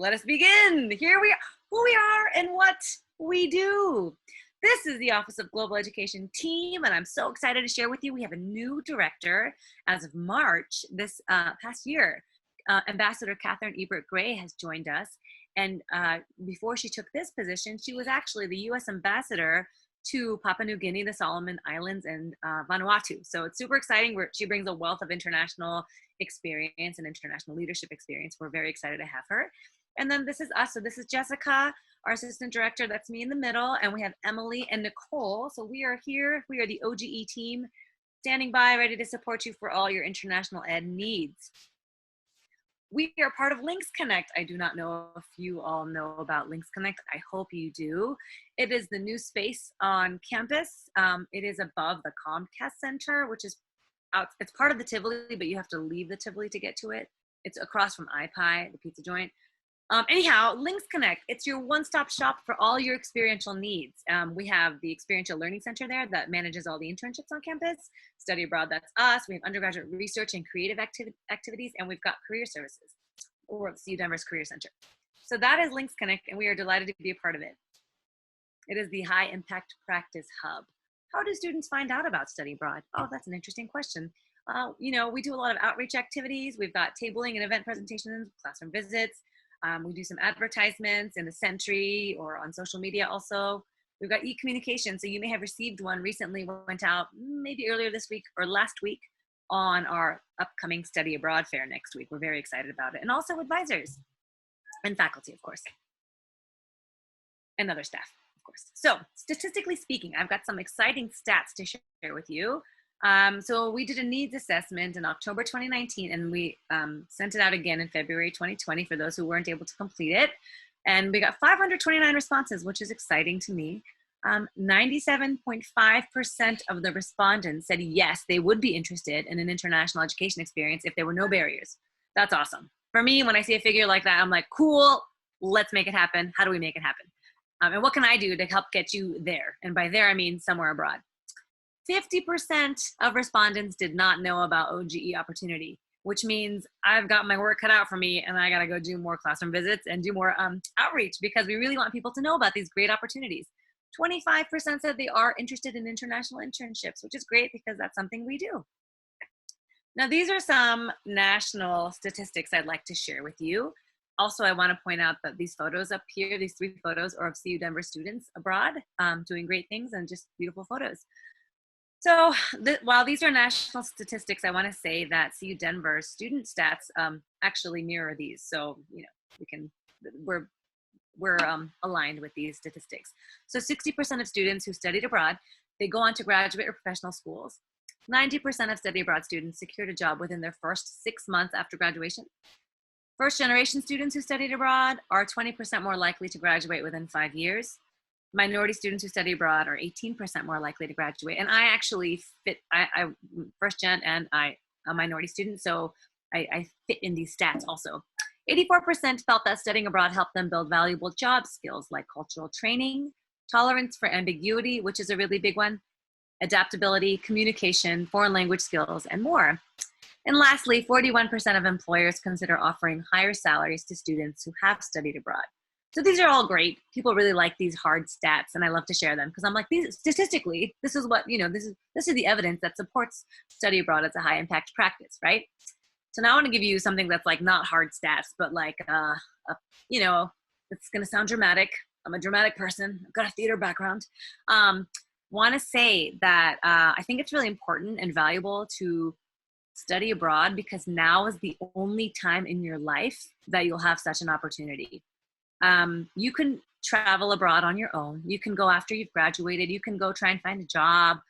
let us begin. Here we are, who we are and what we do. This is the Office of Global Education team, and I'm so excited to share with you. We have a new director as of March this past year. Ambassador Catherine Ebert Gray has joined us. And before she took this position, she was actually the U.S. ambassador to Papua New Guinea, the Solomon Islands, and Vanuatu. So it's super exciting. She brings a wealth of international experience and international leadership experience. We're very excited to have her. And then this is us. So this is Jessica, our assistant director. That's me in the middle. And we have Emily and Nicole. So we are here. We are the OGE team, standing by, ready to support you for all your international ed needs. We are part of Links Connect. I do not know if you all know about Links Connect. I hope you do. It is the new space on campus. It is above the Comcast Center, which is out. It's part of the Tivoli, but you have to leave the Tivoli to get to it. It's across from iPie, the pizza joint. Anyhow, Links Connect, it's your one-stop shop for all your experiential needs. We have the Experiential Learning Center there that manages all the internships on campus. Study Abroad, that's us. We have undergraduate research and creative activities, and we've got career services, or CU Denver's Career Center. So that is Links Connect, and we are delighted to be a part of it. It is the High Impact Practice Hub. How do students find out about Study Abroad? Oh, that's an interesting question. We do a lot of outreach activities. We've got tabling and event presentations, classroom visits. We do some advertisements in the Sentry or on social media also. We've got e-communication, so you may have received one recently, went out maybe earlier this week or last week on our upcoming Study Abroad fair next week. We're very excited about it. And also advisors and faculty, of course, and other staff, of course. So statistically speaking, I've got some exciting stats to share with you. So we did a needs assessment in October 2019, and we sent it out again in February 2020 for those who weren't able to complete it. And we got 529 responses, which is exciting to me. 97.5% of the respondents said yes, they would be interested in an international education experience if there were no barriers. That's awesome. For me, when I see a figure like that, I'm like, cool, let's make it happen. How do we make it happen? And what can I do to help get you there? And by there, I mean somewhere abroad. 50% of respondents did not know about OGE opportunity, which means I've got my work cut out for me, and I gotta go do more classroom visits and do more outreach, because we really want people to know about these great opportunities. 25% said they are interested in international internships, which is great because that's something we do. Now, these are some national statistics I'd like to share with you. Also, I wanna point out that these photos up here, these 3 photos are of CU Denver students abroad doing great things and just beautiful photos. So while these are national statistics, I want to say that CU Denver student stats actually mirror these. So we're aligned with these statistics. So 60% of students who studied abroad, they go on to graduate or professional schools. 90% of study abroad students secured a job within their first 6 months after graduation. First generation students who studied abroad are 20% more likely to graduate within 5 years. Minority students who study abroad are 18% more likely to graduate. And I actually fit, I first gen and I'm a minority student, so I fit in these stats also. 84% felt that studying abroad helped them build valuable job skills like cultural training, tolerance for ambiguity, which is a really big one, adaptability, communication, foreign language skills, and more. And lastly, 41% of employers consider offering higher salaries to students who have studied abroad. So these are all great. People really like these hard stats, and I love to share them because I'm like, these statistically, this is what, this is the evidence that supports study abroad as a high impact practice, right? So now I want to give you something that's like not hard stats, but like, it's going to sound dramatic. I'm a dramatic person. I've got a theater background. Want to say that I think it's really important and valuable to study abroad because now is the only time in your life that you'll have such an opportunity. You can travel abroad on your own. You can go after you've graduated. You can go try and find a job.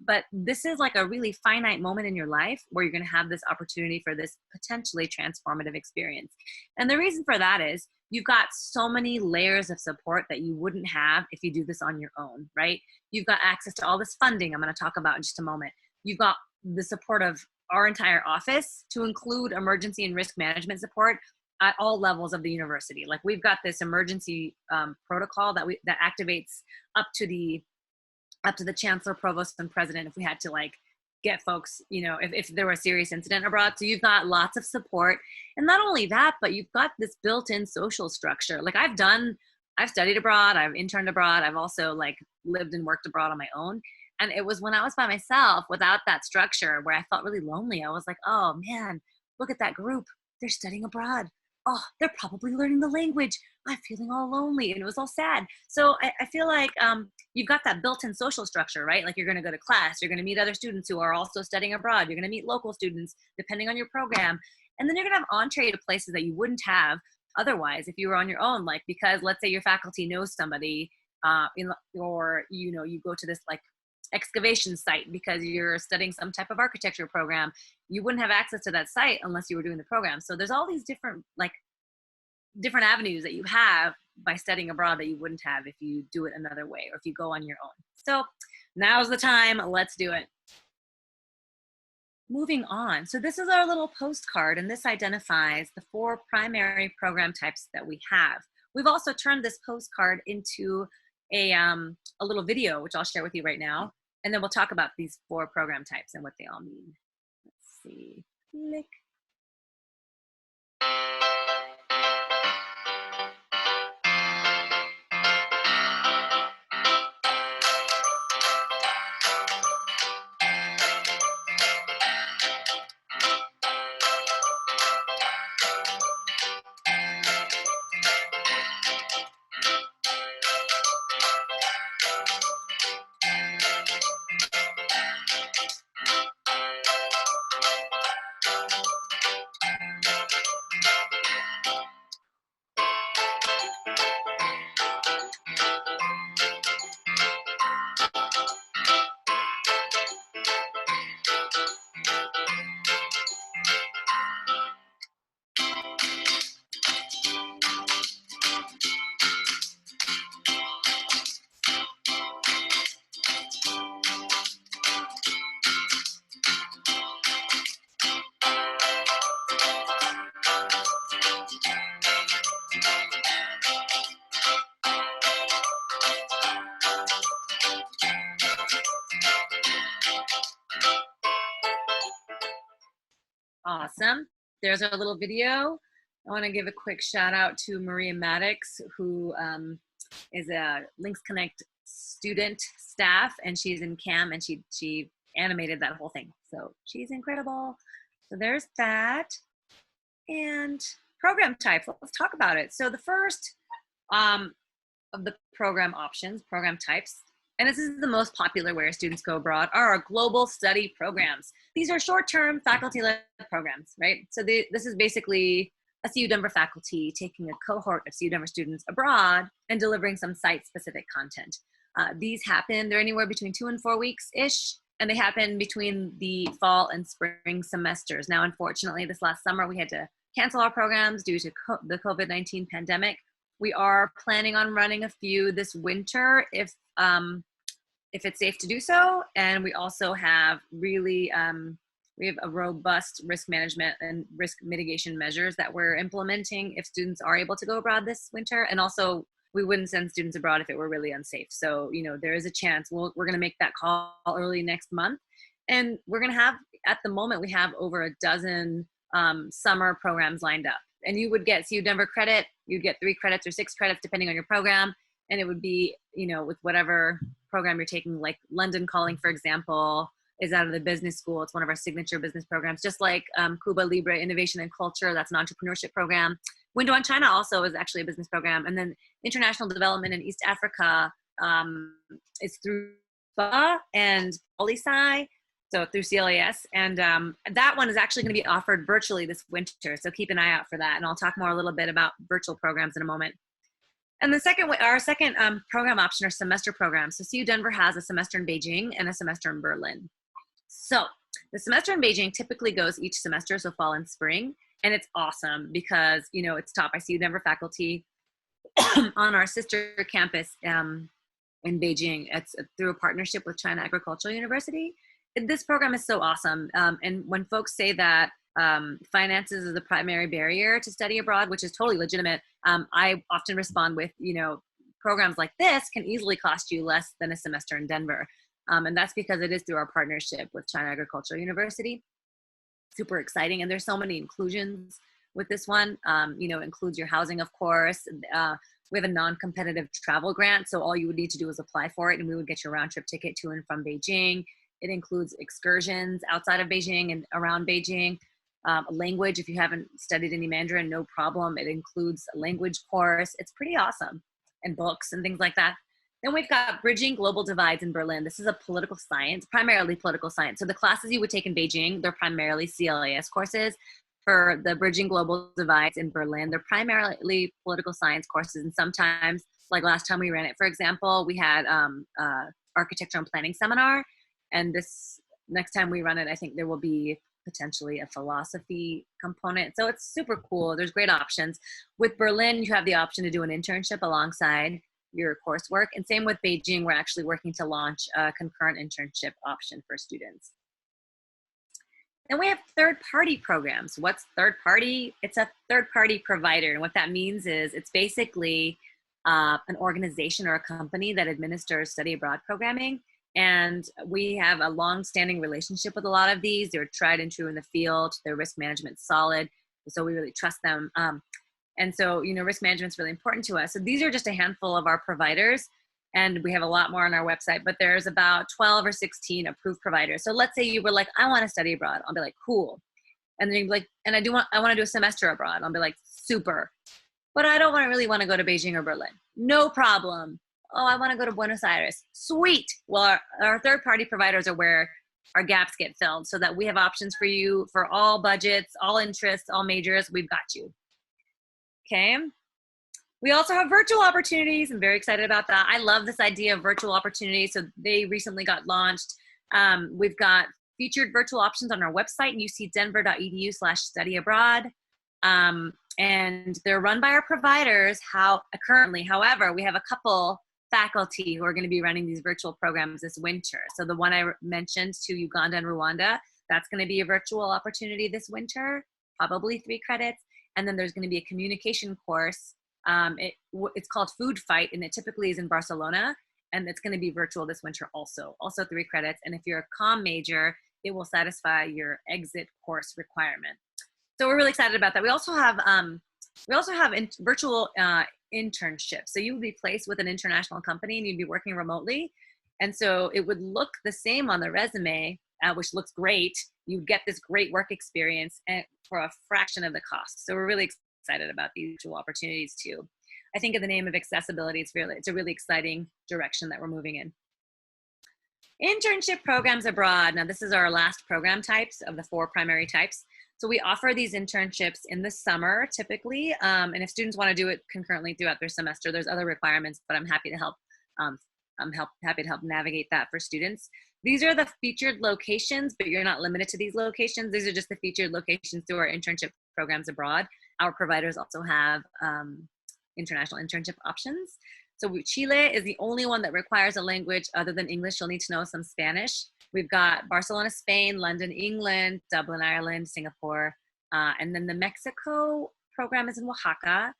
But this is like a really finite moment in your life where you're going to have this opportunity for this potentially transformative experience. And the reason for that is you've got so many layers of support that you wouldn't have if you do this on your own, right? You've got access to all this funding I'm going to talk about in just a moment. You've got the support of our entire office to include emergency and risk management support at all levels of the university. Like we've got this emergency protocol that activates up to the chancellor, provost, and president if we had to like get folks, if there were a serious incident abroad. So you've got lots of support. And not only that, but you've got this built-in social structure. Like I've studied abroad, I've interned abroad, I've also like lived and worked abroad on my own. And it was when I was by myself without that structure where I felt really lonely. I was like, oh man, look at that group. They're studying abroad. Oh, they're probably learning the language. I'm feeling all lonely. And it was all sad. So I feel like you've got that built-in social structure, right? Like you're going to go to class, you're going to meet other students who are also studying abroad. You're going to meet local students depending on your program. And then you're going to have entree to places that you wouldn't have otherwise if you were on your own. Like, because let's say your faculty knows somebody or, you go to this like excavation site because you're studying some type of architecture program. You wouldn't have access to that site unless you were doing the program. So there's all these different avenues that you have by studying abroad that you wouldn't have if you do it another way or if you go on your own. So now's the time. Let's do it. Moving on. So this is our little postcard, and this identifies the 4 primary program types that we have. We've also turned this postcard into a little video, which I'll share with you right now. And then we'll talk about these 4 program types and what they all mean. Let's see. Click. Awesome. There's our little video. I want to give a quick shout out to Maria Maddox, who is a Links Connect student staff, and she's in CAM, and she animated that whole thing. So she's incredible. So there's that. And program types, let's talk about it. So the first of the program options, program types, and this is the most popular where students go abroad, are our global study programs. These are short-term faculty-led programs, right? So this is basically a CU Denver faculty taking a cohort of CU Denver students abroad and delivering some site-specific content. These happen, they're anywhere between 2 and 4 weeks-ish, and they happen between the fall and spring semesters. Now, unfortunately, this last summer, we had to cancel our programs due to the COVID-19 pandemic. We are planning on running a few this winter if it's safe to do so. And we also have really, we have a robust risk management and risk mitigation measures that we're implementing if students are able to go abroad this winter. And also, we wouldn't send students abroad if it were really unsafe. So, there is a chance we're going to make that call early next month. And we're going to have, at the moment, we have over a dozen summer programs lined up. And you would get CU Denver credit. You'd get 3 credits or 6 credits, depending on your program. And it would be, with whatever program you're taking, like London Calling, for example, is out of the business school. It's one of our signature business programs, just like Cuba Libre Innovation and Culture. That's an entrepreneurship program. Window on China also is actually a business program. And then International Development in East Africa is through BA and PolySci, so through CLAS. And that one is actually going to be offered virtually this winter. So keep an eye out for that. And I'll talk more a little bit about virtual programs in a moment. And our second program option are semester programs. So CU Denver has a semester in Beijing and a semester in Berlin. So the semester in Beijing typically goes each semester, so fall and spring. And it's awesome because, it's taught by CU Denver faculty on our sister campus in Beijing. It's through a partnership with China Agricultural University. This program is so awesome. And when folks say that finances is the primary barrier to study abroad, which is totally legitimate, I often respond with, programs like this can easily cost you less than a semester in Denver. And that's because it is through our partnership with China Agricultural University. Super exciting. And there's so many inclusions with this one. You know, it includes your housing, of course. We have a non-competitive travel grant, so all you would need to do is apply for it, and we would get your round-trip ticket to and from Beijing. It includes excursions outside of Beijing and around Beijing. Language, if you haven't studied any Mandarin, no problem. It includes a language course. It's pretty awesome. And books and things like that. Then we've got Bridging Global Divides in Berlin. This is a political science, primarily political science. So the classes you would take in Beijing, they're primarily CLAS courses. For the Bridging Global Divides in Berlin, they're primarily political science courses. And sometimes, like last time we ran it, for example, we had architecture and planning seminar. And this next time we run it, I think there will be potentially a philosophy component. So it's super cool. There's great options. With Berlin, you have the option to do an internship alongside your coursework. And same with Beijing, we're actually working to launch a concurrent internship option for students. Then we have third-party programs. What's third-party? It's a third-party provider. And what that means is it's basically an organization or a company that administers study abroad programming. And we have a long-standing relationship with a lot of these. They're tried and true in the field. Their risk management's solid. So we really trust them. And so, you know, risk management's really important to us. So these are just a handful of our providers. And we have a lot more on our website, but there's about 12 or 16 approved providers. So let's say you were like, I want to study abroad. I'll be like, cool. And then you'd be like, and I want to do a semester abroad. I'll be like, super. But I don't really want to go to Beijing or Berlin. No problem. Oh, I want to go to Buenos Aires. Sweet. Well, our third-party providers are where our gaps get filled so that we have options for you for all budgets, all interests, all majors. We've got you. Okay. We also have virtual opportunities. I'm very excited about that. I love this idea of virtual opportunities. So they recently got launched. We've got featured virtual options on our website, ucdenver.edu/study abroad. And they're run by our providers currently. However, we have a couple faculty who are going to be running these virtual programs this winter. So the one I mentioned to Uganda and Rwanda, that's going to be a virtual opportunity this winter, probably 3 credits. And then there's going to be a communication course. It's called Food Fight, and it typically is in Barcelona, and it's going to be virtual this winter also 3 credits. And if you're a comm major, it will satisfy your exit course requirement. So we're really excited about that. We also have virtual internships. So you would be placed with an international company and you'd be working remotely. And so it would look the same on the resume, which looks great. You'd get this great work experience for a fraction of the cost. So we're really excited about these virtual opportunities too. I think in the name of accessibility, it's a really exciting direction that we're moving in. Internship programs abroad. Now this is our last program types of the 4 primary types. So we offer these internships in the summer typically. And if students want to do it concurrently throughout their semester, there's other requirements, but I'm happy to help. Happy to help navigate that for students. These are the featured locations, but you're not limited to these locations. These are just the featured locations through our internship programs abroad. Our providers also have international internship options. So Chile is the only one that requires a language other than English. You'll need to know some Spanish. We've got Barcelona, Spain, London, England, Dublin, Ireland, Singapore, and then the Mexico program is in Oaxaca,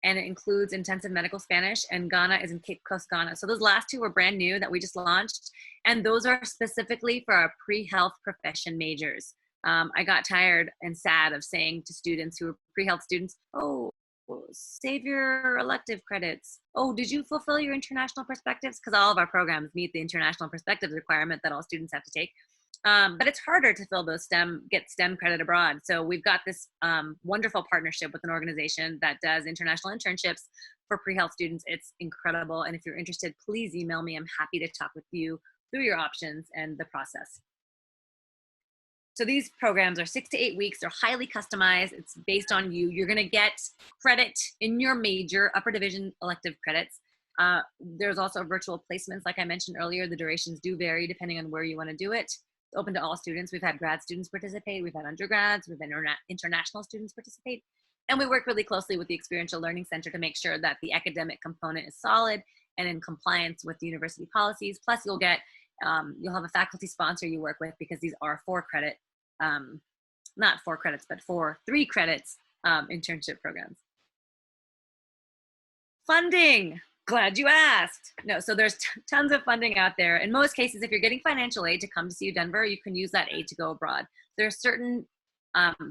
and it includes intensive medical Spanish, and Ghana is in Cape Coast, Ghana. So those last 2 were brand new that we just launched, and those are specifically for our pre-health profession majors. I got tired and sad of saying to students who are pre-health students, oh, save your elective credits. Oh, did you fulfill your international perspectives? Because all of our programs meet the international perspectives requirement that all students have to take. But it's harder to fill those get STEM credit abroad. So we've got this wonderful partnership with an organization that does international internships for pre-health students. It's incredible. And if you're interested, please email me. I'm happy to talk with you through your options and the process. So these programs are 6 to 8 weeks. They're highly customized. It's based on you. You're going to get credit in your major, upper division elective credits. There's also virtual placements. Like I mentioned earlier, the durations do vary depending on where you want to do it. It's open to all students. We've had grad students participate. We've had undergrads. We've had international students participate. And we work really closely with the Experiential Learning Center to make sure that the academic component is solid and in compliance with the university policies. Plus, you'll have a faculty sponsor you work with, because these are 4 credit, not 4 credits, but 3 credits internship programs. Funding. Glad you asked. No, so there's tons of funding out there. In most cases, if you're getting financial aid to come to CU Denver, you can use that aid to go abroad. There are certain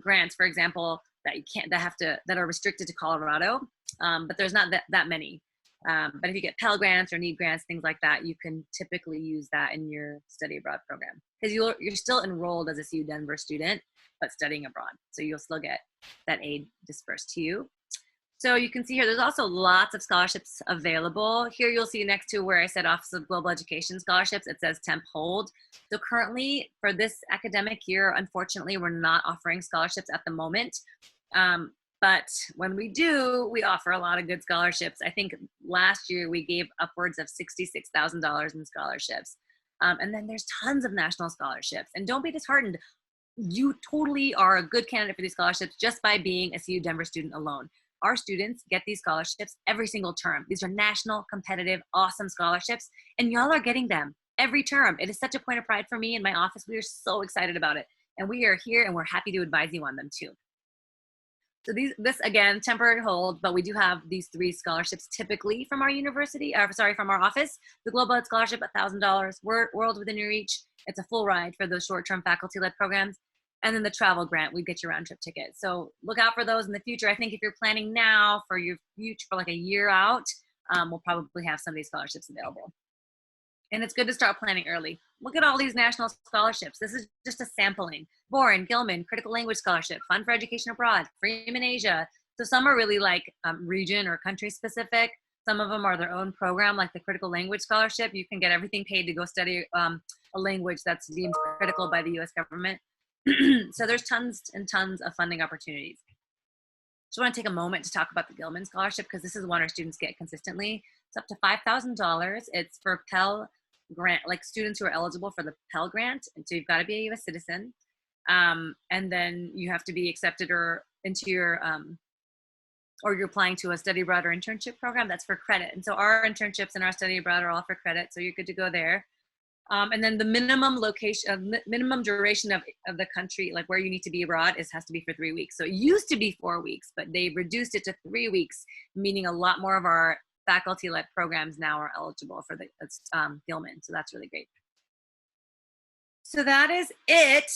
grants, for example, that you can't that are restricted to Colorado, but there's not that many. But if you get Pell Grants or need grants, things like that, you can typically use that in your study abroad program because you're still enrolled as a CU Denver student, but studying abroad. So you'll still get that aid dispersed to you. So you can see here, there's also lots of scholarships available. Here you'll see next to where I said Office of Global Education Scholarships, it says temp hold. So currently for this academic year, unfortunately, we're not offering scholarships at the moment. But when we do, we offer a lot of good scholarships. I think last year we gave upwards of $66,000 in scholarships. And then there's tons of national scholarships. And don't be disheartened. You totally are a good candidate for these scholarships just by being a CU Denver student alone. Our students get these scholarships every single term. These are national, competitive, awesome scholarships, and y'all are getting them every term. It is such a point of pride for me and my office. We are so excited about it, and we are here, and we're happy to advise you on them too. So this again, temporary hold, but we do have these 3 scholarships typically from our university, from our office. The Global Ed Scholarship, $1,000, World Within Your Reach. It's a full ride for those short-term faculty-led programs. And then the travel grant, we get your round trip ticket. So look out for those in the future. I think if you're planning now for your future, for like a year out, we'll probably have some of these scholarships available. And it's good to start planning early. Look at all these national scholarships. This is just a sampling. Boren, Gilman, Critical Language Scholarship, Fund for Education Abroad, Freeman Asia. So some are really like region or country specific. Some of them are their own program, like the Critical Language Scholarship. You can get everything paid to go study a language that's deemed critical by the US government. So there's tons and tons of funding opportunities. Just want to take a moment to talk about the Gilman Scholarship because this is one our students get consistently. It's up to $5,000. It's for Pell Grant, like students who are eligible for the Pell Grant. And so you've got to be a US citizen. And then you have to be accepted or you're applying to a study abroad or internship program. That's for credit. And so our internships and our study abroad are all for credit. So you're good to go there. And then the minimum duration of the country, like where you need to be abroad, has to be for 3 weeks. So it used to be 4 weeks, but they've reduced it to 3 weeks, meaning a lot more of our faculty-led programs now are eligible for the Gilman. So that's really great. So that is it